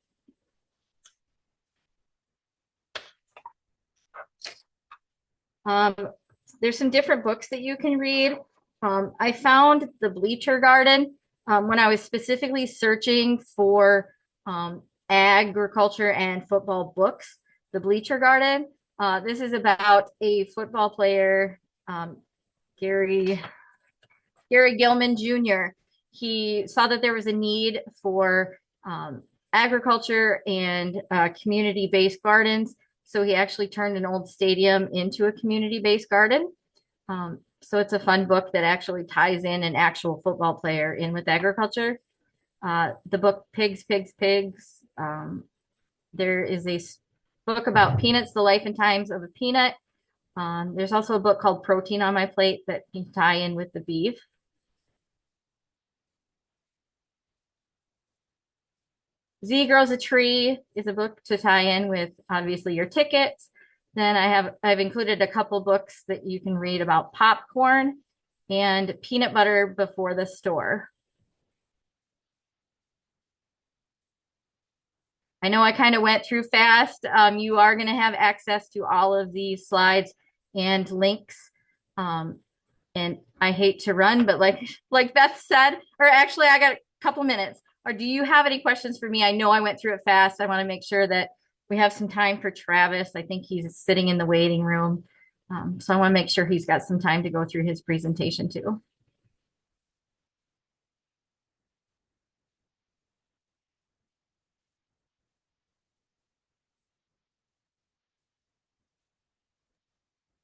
Speaker 3: There's some different books that you can read. I found The Bleacher Garden when I was specifically searching for agriculture and football books. The Bleacher Garden. This is about a football player, Gary Gilman Jr. He saw that there was a need for agriculture and community-based gardens. So he actually turned an old stadium into a community-based garden. So it's a fun book that actually ties in an actual football player in with agriculture. The book Pigs, Pigs, Pigs. There is a book about peanuts, the life and times of a peanut. There's also a book called Protein on My Plate that can tie in with the beef. Z Grows a Tree is a book to tie in with obviously your tickets. Then I've included a couple books that you can read about popcorn and peanut butter before the store. I know I kind of went through fast. You are going to have access to all of these slides and links. And I hate to run, but like Beth said, or actually I got a couple minutes. Or do you have any questions for me? I know I went through it fast. I want to make sure that we have some time for Travis. I think he's sitting in the waiting room. So I want to make sure he's got some time to go through his presentation too.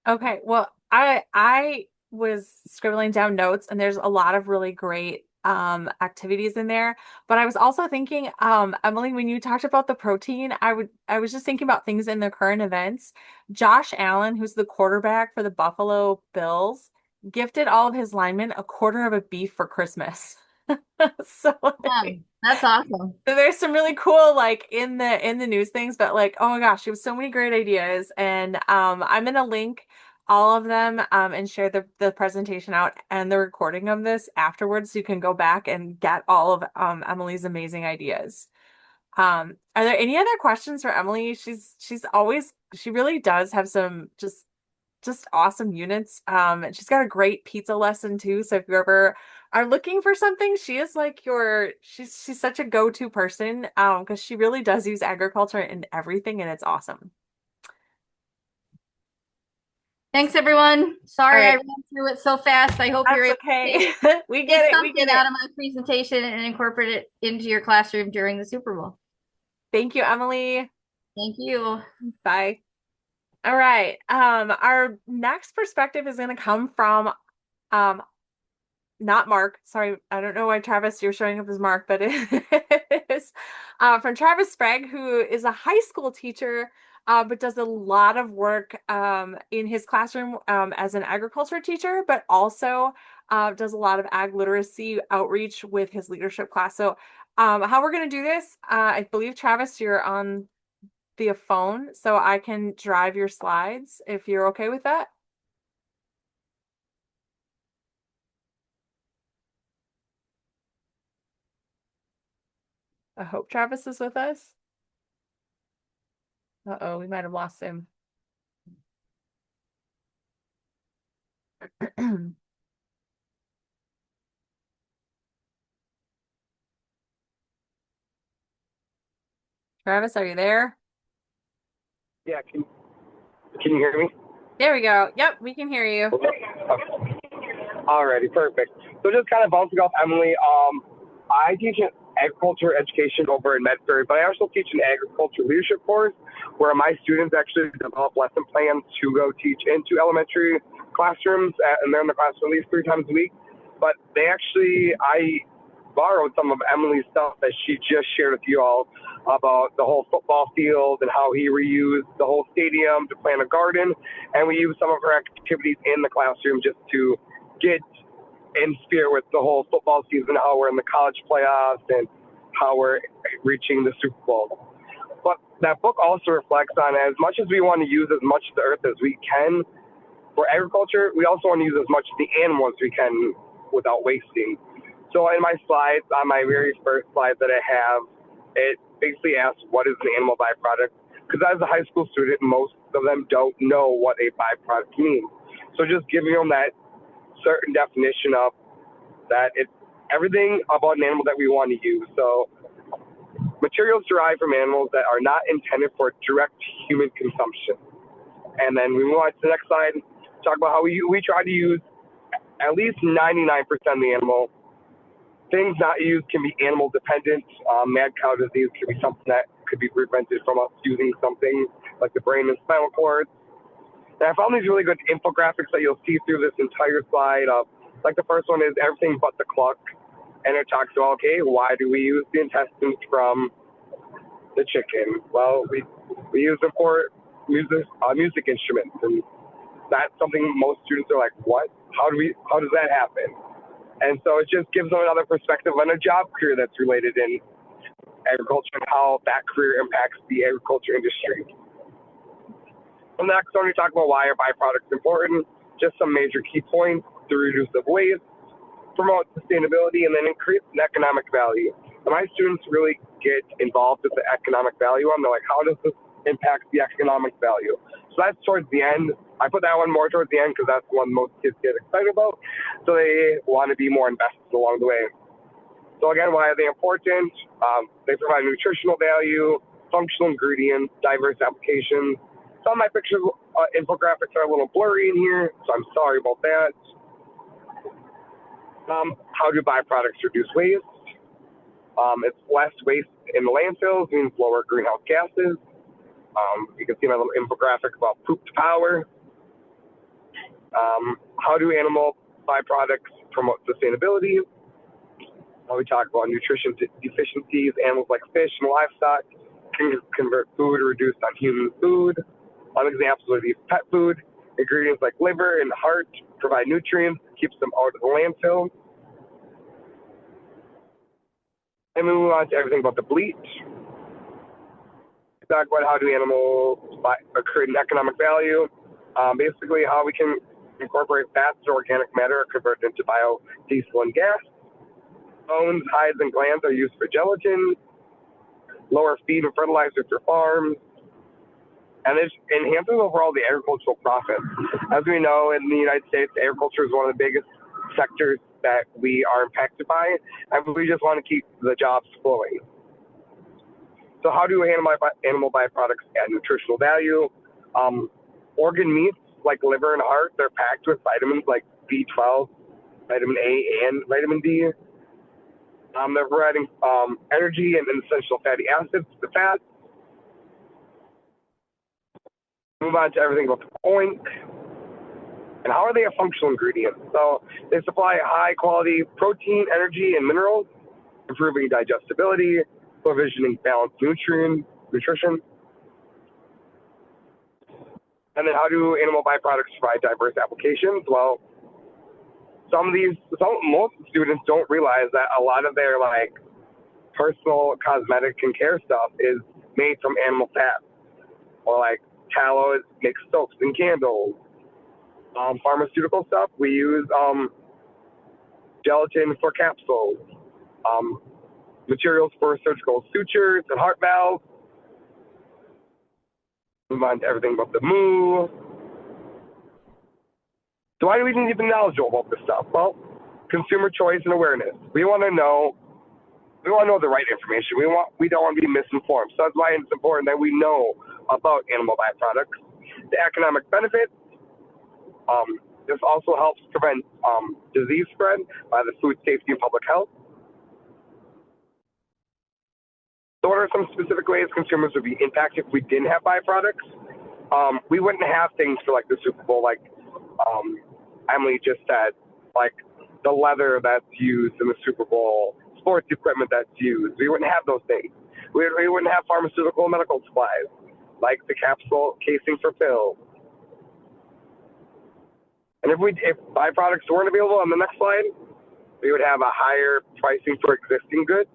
Speaker 1: Okay, well, I was scribbling down notes and there's a lot of really great activities in there. But I was also thinking, Emily, when you talked about the protein, I was just thinking about things in the current events. Josh Allen, who's the quarterback for the Buffalo Bills, gifted all of his linemen a quarter of a beef for Christmas. So like,
Speaker 3: That's awesome.
Speaker 1: so there's some really cool like in the news things, but like, oh my gosh, it was so many great ideas. And I'm gonna link all of them and share the presentation out and the recording of this afterwards so you can go back and get all of Emily's amazing ideas. Are there any other questions for Emily? She really does have some just awesome units. And she's got a great pizza lesson too. So if you ever are looking for something, she is like she's such a go-to person because she really does use agriculture in everything and it's awesome.
Speaker 3: Thanks, everyone.
Speaker 1: All
Speaker 3: Sorry I
Speaker 1: right,
Speaker 3: ran through it so fast. I hope you're
Speaker 1: that's
Speaker 3: able to
Speaker 1: okay. We
Speaker 3: take
Speaker 1: get it. We
Speaker 3: something
Speaker 1: get
Speaker 3: out
Speaker 1: it.
Speaker 3: of my presentation and incorporate it into your classroom during the Super Bowl.
Speaker 1: Thank you, Emily.
Speaker 3: Thank you.
Speaker 1: Bye. All right. Our next perspective is going to come from um not Mark. Sorry, I don't know why Travis, you're showing up as Mark, but it is from Travis Sprague, who is a high school teacher, but does a lot of work in his classroom as an agriculture teacher, but also does a lot of ag literacy outreach with his leadership class. So, how we're going to do this, I believe, Travis, you're on the phone, so I can drive your slides if you're okay with that. I hope Travis is with us. Uh-oh, we might have lost him. Travis, are you there?
Speaker 4: Yeah, can you hear me?
Speaker 1: There we go. Yep, we can hear you.
Speaker 4: Okay. Alrighty, perfect. So just kind of bouncing off Emily, I teach an agriculture education over in Medford, but I also teach an agriculture leadership course where my students actually develop lesson plans to go teach into elementary classrooms, and they're in the classroom at least 3 times a week. But I borrowed some of Emily's stuff that she just shared with you all about the whole football field and how he reused the whole stadium to plant a garden. And we used some of her activities in the classroom just to get in spirit with the whole football season, how we're in the college playoffs and how we're reaching the Super Bowl. But that book also reflects on, as much as we want to use as much of the earth as we can for agriculture, we also want to use as much of the animals we can without wasting. So in my slides, on my very first slide that I have, it basically asks what is an animal byproduct? Because as a high school student, most of them don't know what a byproduct means. So just giving them that certain definition of that, it's everything about an animal that we want to use. So materials derived from animals that are not intended for direct human consumption. And then we move on to the next slide, talk about how we try to use at least 99% of the animal. Things not used can be animal dependent. Mad cow disease can be something that could be prevented from us using something like the brain and spinal cord. And I found these really good infographics that you'll see through this entire slide. Like the first one is everything but the cluck. And it talks about, okay, why do we use the intestines from the chicken? Well, we use them for music instruments. And that's something most students are like, what? How does that happen? And so it just gives them another perspective on a job career that's related in agriculture and how that career impacts the agriculture industry. And next, when we talk about why are byproducts important, just some major key points: to reduce the waste, promote sustainability, and then increase the economic value. And my students really get involved with the economic value. They're like, how does this impact the economic value? So that's towards the end. I put that one more towards the end because that's the one most kids get excited about. So they want to be more invested along the way. So again, why are they important? They provide nutritional value, functional ingredients, diverse applications. Some of my pictures, infographics are a little blurry in here, so I'm sorry about that. How do byproducts reduce waste? It's less waste in the landfills, means lower greenhouse gases. You can see my little infographic about poop to power. How do animal byproducts promote sustainability? We talk about nutrition deficiencies. Animals like fish and livestock can convert food reduced on human food. Some examples are these pet food. Ingredients like liver and heart provide nutrients, keeps them out of the landfill. And we move on to everything about the bleach. We talk about how do animals create an economic value. Basically how we can incorporate fats or organic matter are converted into biodiesel and gas. Bones, hides, and glands are used for gelatin. Lower feed and fertilizer for farms. And it enhances overall the agricultural profit. As we know, in the United States, agriculture is one of the biggest sectors that we are impacted by, and we just want to keep the jobs flowing. So how do animal byproducts add nutritional value? Organ meats like liver and heart, they're packed with vitamins like B12, vitamin A, and vitamin D. They're providing energy and essential fatty acids to the fats. Move on to everything about the oink. And how are they a functional ingredient? So they supply high quality protein, energy, and minerals, improving digestibility, provisioning balanced nutrition. And then how do animal byproducts provide diverse applications? Well, most students don't realize that a lot of their like personal cosmetic and care stuff is made from animal fat, or like tallow makes soaps and candles. Pharmaceutical stuff, we use gelatin for capsules, materials for surgical sutures and heart valves. Move on to everything about the moo. So why do we need to be knowledgeable about this stuff? Well, consumer choice and awareness. We want to know the right information. We don't want to be misinformed. So that's why it's important that we know about animal byproducts. The economic benefits. This also helps prevent disease spread by the food safety and public health. So what are some specific ways consumers would be impacted if we didn't have byproducts? We wouldn't have things for like the Super Bowl, like Emily just said, like the leather that's used in the Super Bowl, sports equipment that's used. We wouldn't have those things. We wouldn't have pharmaceutical and medical supplies, like the capsule casing for pills. And if byproducts weren't available on the next slide, we would have a higher pricing for existing goods.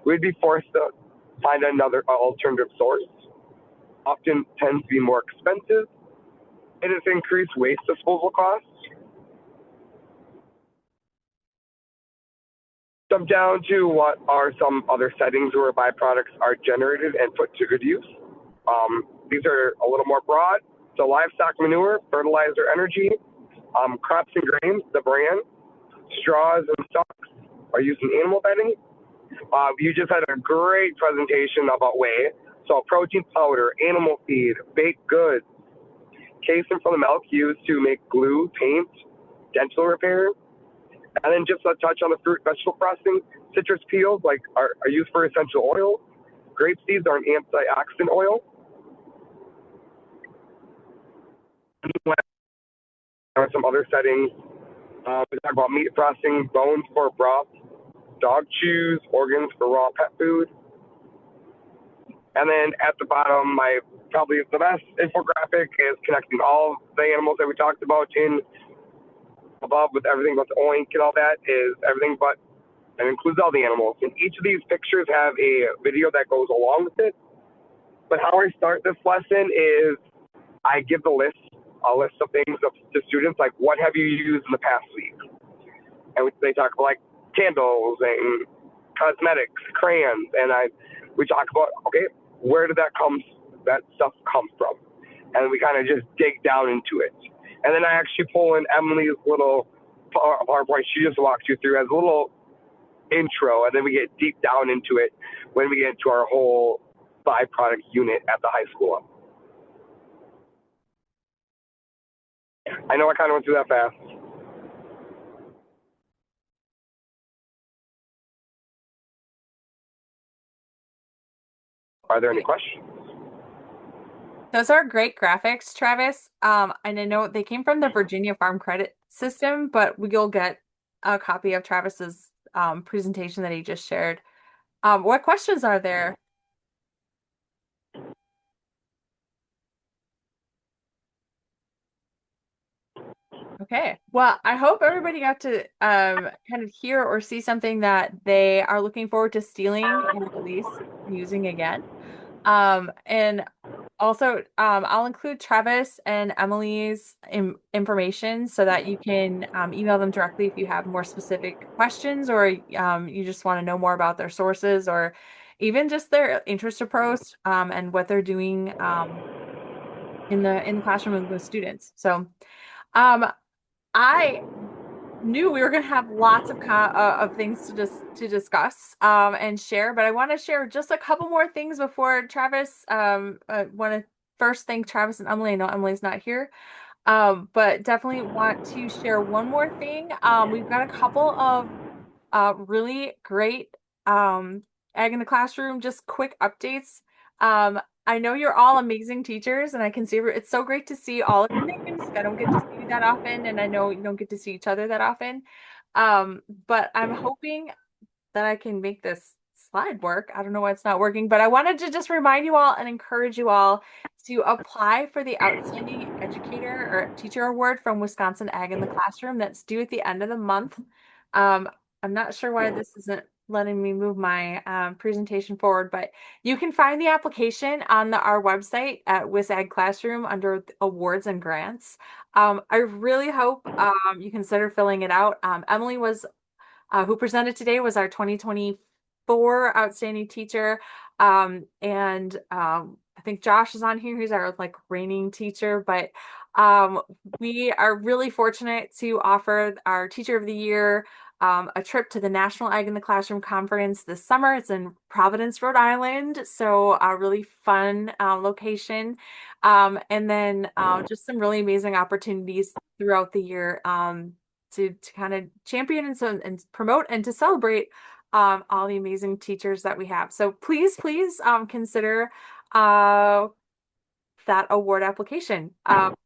Speaker 4: We'd be forced to find another alternative source. Often tends to be more expensive. It has increased waste disposal costs. Jump down to what are some other settings where byproducts are generated and put to good use. These are a little more broad. So livestock manure, fertilizer, energy, crops and grains, the bran, straws and stalks are used in animal bedding. You just had a great presentation about whey. So protein powder, animal feed, baked goods, casein from the milk used to make glue, paint, dental repair. And then just a touch on the fruit vegetable processing. Citrus peels are used for essential oil. Grape seeds are an antioxidant oil. or some other settings. We talk about meat processing, bones for broth, dog chews, organs for raw pet food. And then at the bottom, my probably the best infographic is connecting all the animals that we talked about in above with everything but the oink and all that is everything but and includes all the animals. And each of these pictures have a video that goes along with it. But how I start this lesson is I give a list of things to students, like what have you used in the past week? And they talk about like candles and cosmetics, crayons, and we talk about, okay, where did that stuff come from? And we kind of just dig down into it. And then I actually pull in Emily's little PowerPoint she just walked you through as a little intro, and then we get deep down into it when we get into our whole byproduct unit at the high school. I know I kind of went through that fast. Are there any questions?
Speaker 1: Those are great graphics, Travis. And I know they came from the Virginia Farm Credit System, but you'll get a copy of Travis's presentation that he just shared. What questions are there? Okay. Well, I hope everybody got to kind of hear or see something that they are looking forward to stealing and at least using again. And also, I'll include Travis and Emily's information so that you can email them directly if you have more specific questions or you just want to know more about their sources or even just their interest approach and what they're doing in the classroom with students. So, I knew we were going to have lots of things to discuss and share, but I want to share just a couple more things before Travis. Want to first thank Travis and Emily. I know Emily's not here, but definitely want to share one more thing. We've got a couple of really great Ag in the Classroom, just quick updates. I know you're all amazing teachers, and I can see it's so great to see all of your names. I don't get to see you that often, and I know you don't get to see each other that often. But I'm hoping that I can make this slide work. I don't know why it's not working, but I wanted to just remind you all and encourage you all to apply for the Outstanding Educator or Teacher Award from Wisconsin Ag in the Classroom. That's due at the end of the month. I'm not sure why this isn't letting me move my presentation forward, but you can find the application on our website at WisAg Classroom under awards and grants. I really hope you consider filling it out. Emily was who presented today was our 2024 outstanding teacher. I think Josh is on here, who's our like reigning teacher, but we are really fortunate to offer our Teacher of the Year a trip to the National Ag in the Classroom Conference this summer. It's in Providence, Rhode Island, so a really fun location. And then just some really amazing opportunities throughout the year to kind of champion and promote and to celebrate all the amazing teachers that we have. So please consider that award application.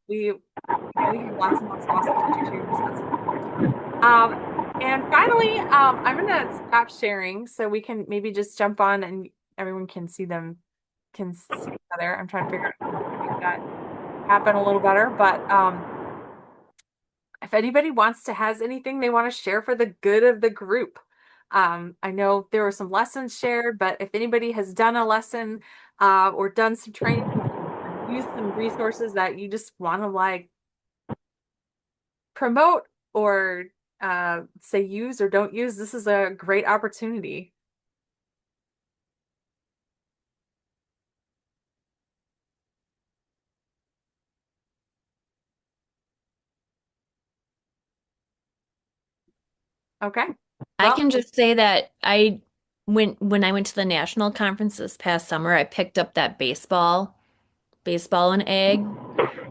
Speaker 1: We have lots and lots of awesome teachers here in Wisconsin. And finally, I'm gonna stop sharing so we can maybe just jump on and everyone can see can see each other. I'm trying to figure out how to make that happen a little better, but if anybody has anything they want to share for the good of the group. I know there were some lessons shared, but if anybody has done a lesson or done some training, used some resources that you just want to like promote or say use or don't use, this is a great opportunity. Okay.
Speaker 5: I
Speaker 1: Well,
Speaker 5: can just say that when I went to the national conference this past summer, I picked up that baseball and egg,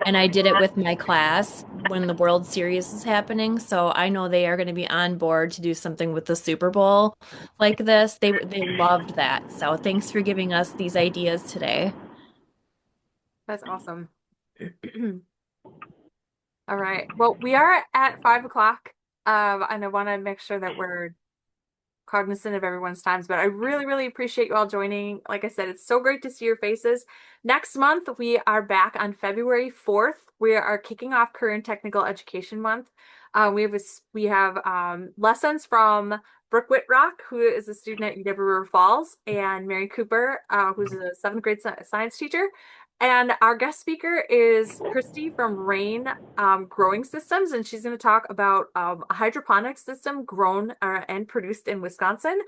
Speaker 5: and I did it with my class when the World Series is happening. So I know they are going to be on board to do something with the Super Bowl like this. They loved that. So thanks for giving us these ideas today.
Speaker 1: that's awesome. All right. Well, we are at 5 o'clock. And I want to make sure that we're cognizant of everyone's times, but I really, really appreciate you all joining. Like I said, it's so great to see your faces. Next month, we are back on February 4th. We are kicking off Career and Technical Education Month. We have lessons from Brooke Whitrock, who is a student at UW River Falls, and Mary Cooper, who's a seventh grade science teacher. And our guest speaker is Christy from Rain Growing Systems, and she's going to talk about a hydroponic system grown and produced in Wisconsin.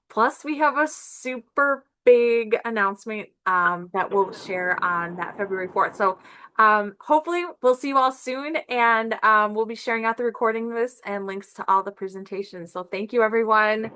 Speaker 1: Plus, we have a super big announcement that we'll share on that February 4th. So hopefully we'll see you all soon, and we'll be sharing out the recording of this and links to all the presentations. So thank you, everyone.